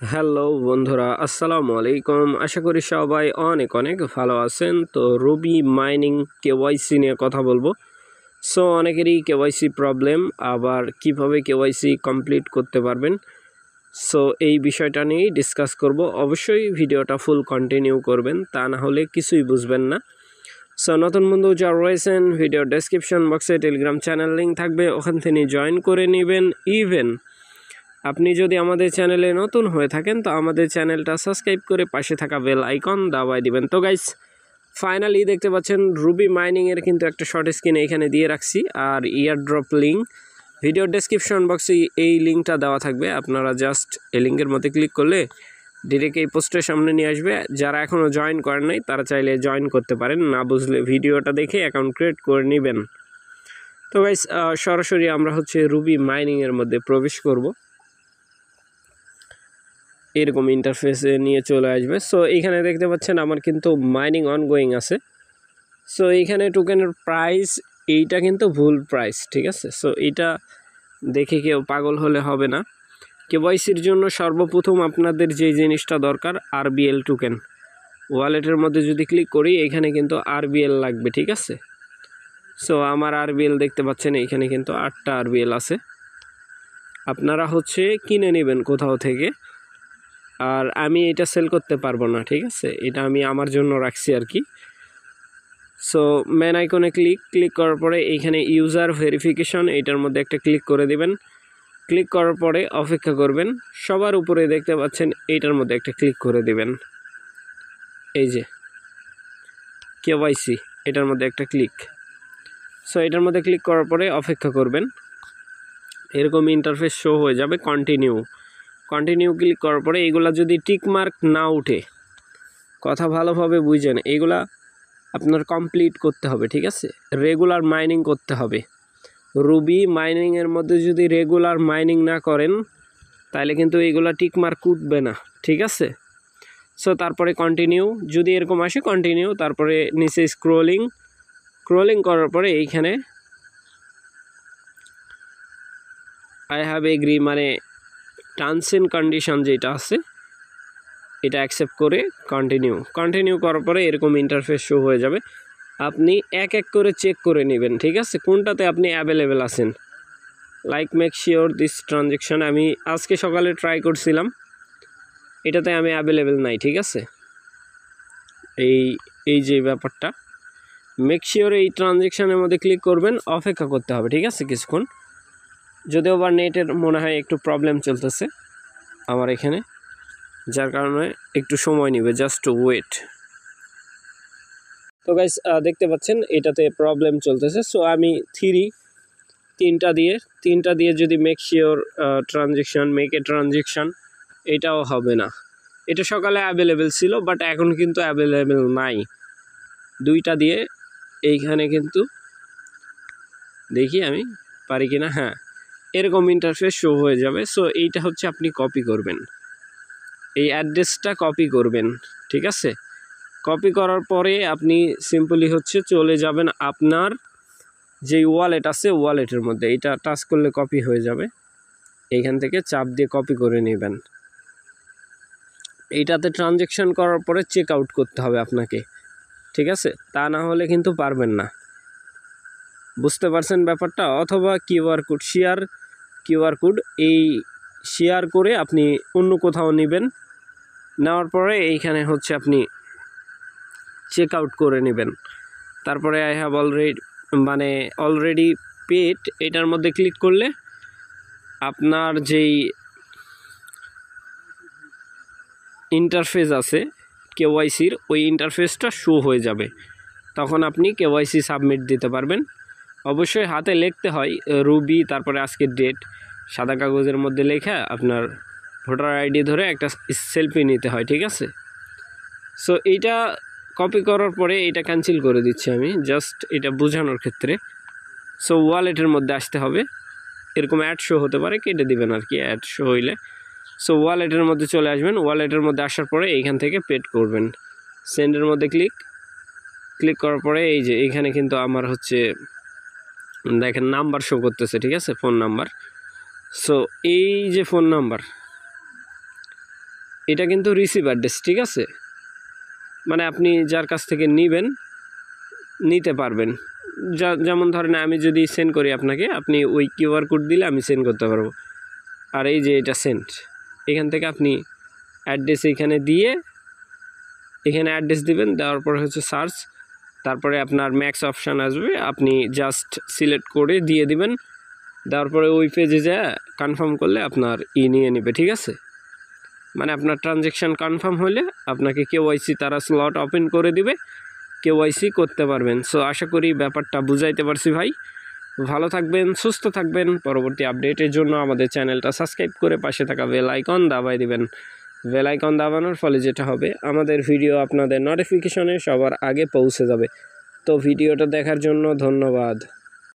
Hello বন্ধুরা, আসসালামু আলাইকুম। আশা করি সবাই অনেক অনেক ভালো আছেন। তো রুবি মাইনিং কেওয়াইসি নিয়ে কথা বলবো। সো অনেকেরই কেওয়াইসি প্রবলেম, আবার কিভাবে কেওয়াইসি কমপ্লিট করতে পারবেন, সো এই বিষয়টা নিয়েই ডিসকাস করব। অবশ্যই ভিডিওটা ফুল কন্টিনিউ করবেন, তা না হলে কিছুই বুঝবেন না। সো নতুন বন্ধু যারা রয়েছেন, ভিডিও ডেসক্রিপশন বক্সে টেলিগ্রাম চ্যানেল লিঙ্ক থাকবে, ওখান থেকে জয়েন করে নেবেন। ইভেন আপনি যদি আমাদের চ্যানেলে নতুন হয়ে থাকেন তো আমাদের চ্যানেলটা সাবস্ক্রাইব করে পাশে থাকা বেল আইকন দাবায় দিবেন। তো গাইস, ফাইনালি দেখতে পাচ্ছেন রুবি মাইনিংয়ের কিন্তু একটা শর্ট স্ক্রিন এখানে দিয়ে রাখছি, আর ইয়ারড্রপ লিঙ্ক ভিডিও ডেসক্রিপশন বক্সে এই লিঙ্কটা দেওয়া থাকবে। আপনারা জাস্ট এই লিঙ্কের মধ্যে ক্লিক করলে ডিরেক্ট এই পোস্টের সামনে নিয়ে আসবে। যারা এখনও জয়েন করেন নাই তারা চাইলে জয়েন করতে পারেন, না বুঝলে ভিডিওটা দেখে অ্যাকাউন্ট ক্রিয়েট করে নেবেন। তো গাইস, সরাসরি আমরা হচ্ছে রুবি মাইনিংয়ের মধ্যে প্রবেশ করব। এরকম ইন্টারফেসে নিয়ে চলে আসবে। সো এইখানে দেখতে পাচ্ছেন আমার কিন্তু মাইনিং অনগোয়িং আছে। সো এইখানে টোকেনের প্রাইস এইটা কিন্তু ভুল প্রাইস, ঠিক আছে। সো এইটা দেখে কেউ পাগল হলে হবে না। কেওয়াইসির জন্য সর্বপ্রথম আপনাদের যে জিনিসটা দরকার, আরবিএল টোকেন। ওয়ালেটের মধ্যে যদি ক্লিক করি এখানে কিন্তু আরবিএল লাগবে, ঠিক আছে। সো আমার আরবিএল দেখতে পাচ্ছেন এইখানে কিন্তু 8টা আরবিএল আছে। আপনারা হচ্ছে কিনে নেবেন কোথাও থেকে, আর আমি এটা সেল করতে পারবো না, ঠিক আছে। এটা আমি আমার জন্য রাখছি আর কি। সো মেন আইকনে ক্লিক করার পরে এইখানে ইউজার ভেরিফিকেশন, এটার মধ্যে একটা ক্লিক করে দিবেন। ক্লিক করার পরে অপেক্ষা করবেন। সবার উপরে দেখতে পাচ্ছেন এইটার মধ্যে একটা ক্লিক করে দিবেন। এই যে কেওয়াইসি, এটার মধ্যে একটা ক্লিক। সো এটার মধ্যে ক্লিক করার পরে অপেক্ষা করবেন। এরকম ইন্টারফেস শো হয়ে যাবে। কন্টিনিউ ক্লিক করার পরে এগুলা যদি টিকমার্ক না উঠে, কথা ভালোভাবে বুঝেন, এগুলা আপনার কমপ্লিট করতে হবে, ঠিক আছে। রেগুলার মাইনিং করতে হবে। রুবি মাইনিংয়ের মধ্যে যদি রেগুলার মাইনিং না করেন তাহলে কিন্তু এইগুলা টিকমার্ক উঠবে না, ঠিক আছে। সো তারপরে কন্টিনিউ, যদি এরকম আসে কন্টিনিউ, তারপরে নিচে স্ক্রোলিং করার পরে এইখানে আই হ্যাভ এগ্রি মানে টার্মস এন্ড কন্ডিশন যেটা আছে এটা অ্যাকসেপ্ট করে কন্টিনিউ করার পরে এরকম ইন্টারফেস শো হয়ে যাবে। আপনি এক এক করে চেক করে নেবেন, ঠিক আছে, কোনটাতে আপনি অ্যাভেলেবেল আছেন। Like make sure this transaction, আমি আজকে সকালে ট্রাই করছিলাম, এটাতে আমি অ্যাভেলেবেল নাই, ঠিক আছে। এই যে ব্যাপারটা, মেক শিওর এই ট্রানজ্যাকশানের মধ্যে ক্লিক করবেন, অপেক্ষা করতে হবে, ঠিক আছে, কিছুক্ষণ। যদিও বা নেটের মনে হয় একটু প্রবলেম চলতেছে আমার এখানে, যার কারণে একটু সময় নেবে, জাস্ট ওয়েট। তো গাইস, দেখতে পাচ্ছেন এটাতে প্রবলেম চলতেছে। সো আমি তিনটা দিয়ে যদি make sure make a transaction, এটাও হবে না। এটা সকালে অ্যাভেলেবেল ছিল, বাট এখন কিন্তু অ্যাভেলেবেল নাই। 2টা দিয়ে এইখানে কিন্তু দেখি আমি পারি কিনা। হ্যাঁ, এরকম ইন্টারফেস শো হয়ে যাবে। সো এইটা হচ্ছে আপনি কপি করবেন, এই অ্যাড্রেসটা কপি করবেন, ঠিক আছে। কপি করার পরে আপনি সিম্পলি হচ্ছে চলে যাবেন আপনার যে ওয়ালেট আছে ওয়ালেটের মধ্যে, এটা টাচ করলে কপি হয়ে যাবে। এইখান থেকে চাপ দিয়ে কপি করে নেবেন। এইটাতে ট্রানজ্যাকশান করার পরে চেক আউট করতে হবে আপনাকে, ঠিক আছে, তা না হলে কিন্তু পারবেন না। বুঝতে পারছেন ব্যাপারটা? অথবা কিউআর কোড এই শেয়ার করে আপনি অন্য কোথাও নেবেন, নেওয়ার পরে এইখানে হচ্ছে আপনি চেক আউট করে নেবেন। তারপরে আই হ্যাভ অলরেডি পেড, এটার মধ্যে ক্লিক করলে আপনার যেই ইন্টারফেস আছে কেওয়াইসির, ওই ইন্টারফেসটা শো হয়ে যাবে। তখন আপনি কেওয়াইসি সাবমিট দিতে পারবেন। অবশ্যই হাতে লিখতে হয় রুবি, তারপরে আজকের ডেট, সাদা কাগজের মধ্যে লেখা আপনার ভোটার আইডি ধরে একটা সেলফি নিতে হয়, ঠিক আছে। সো এইটা কপি করার পরে এটা ক্যান্সেল করে দিচ্ছি আমি, জাস্ট এটা বোঝানোর ক্ষেত্রে। সো ওয়ালেটের মধ্যে আসতে হবে, এরকম অ্যাড শো হতে পারে, কেটে দিবেন আর কি অ্যাড শো হইলে। সো ওয়ালেটের মধ্যে চলে আসবেন। ওয়ালেটের মধ্যে আসার পরে এইখান থেকে পেড করবেন। সেন্ডের মধ্যে ক্লিক করার পরে এই যে এইখানে কিন্তু আমার হচ্ছে দেখেন নাম্বার শো করতেছে, ঠিক আছে, ফোন নাম্বার। সো এই যে ফোন নাম্বার, এটা কিন্তু রিসিভ অ্যাড্রেস, ঠিক আছে? মানে আপনি যার কাছ থেকে নিতে পারবেন। যেমন ধরেন আমি যদি সেন্ড করি আপনাকে, আপনি ওই কিউআর কোড দিলে আমি সেন্ড করতে পারবো। আর এই যে এটা সেন্ড, এখান থেকে আপনি অ্যাড্রেস এখানে দিয়ে এখানে অ্যাড্রেস দিবেন, দেওয়ার পরে হচ্ছে সার্চ, তারপরে আপনার ম্যাক্স অপশান আসবে, আপনি জাস্ট সিলেক্ট করে দিয়ে দিবেন। দেওয়ার পরে ওই পেজে যা কনফার্ম করলে আপনার নিয়ে নেবে, ঠিক আছে? মানে আপনার ট্রানজ্যাকশান কনফার্ম হলে আপনাকে কেওয়াইসি তারা স্লট ওপেন করে দিবে, কেওয়াইসি করতে পারবেন। সো আশা করি ব্যাপারটা বুঝাইতে পারছি ভাই। ভালো থাকবেন, সুস্থ থাকবেন। পরবর্তী আপডেটের জন্য আমাদের চ্যানেলটা সাবস্ক্রাইব করে পাশে থাকা বেল আইকন দাবাই দিবেন। বেল আইকন দাবানোর ফলে যেটা হবে, আমাদের ভিডিও আপনাদের নোটিফিকেশনে সবার আগে পৌঁছে যাবে। তো ভিডিওটা দেখার জন্য ধন্যবাদ।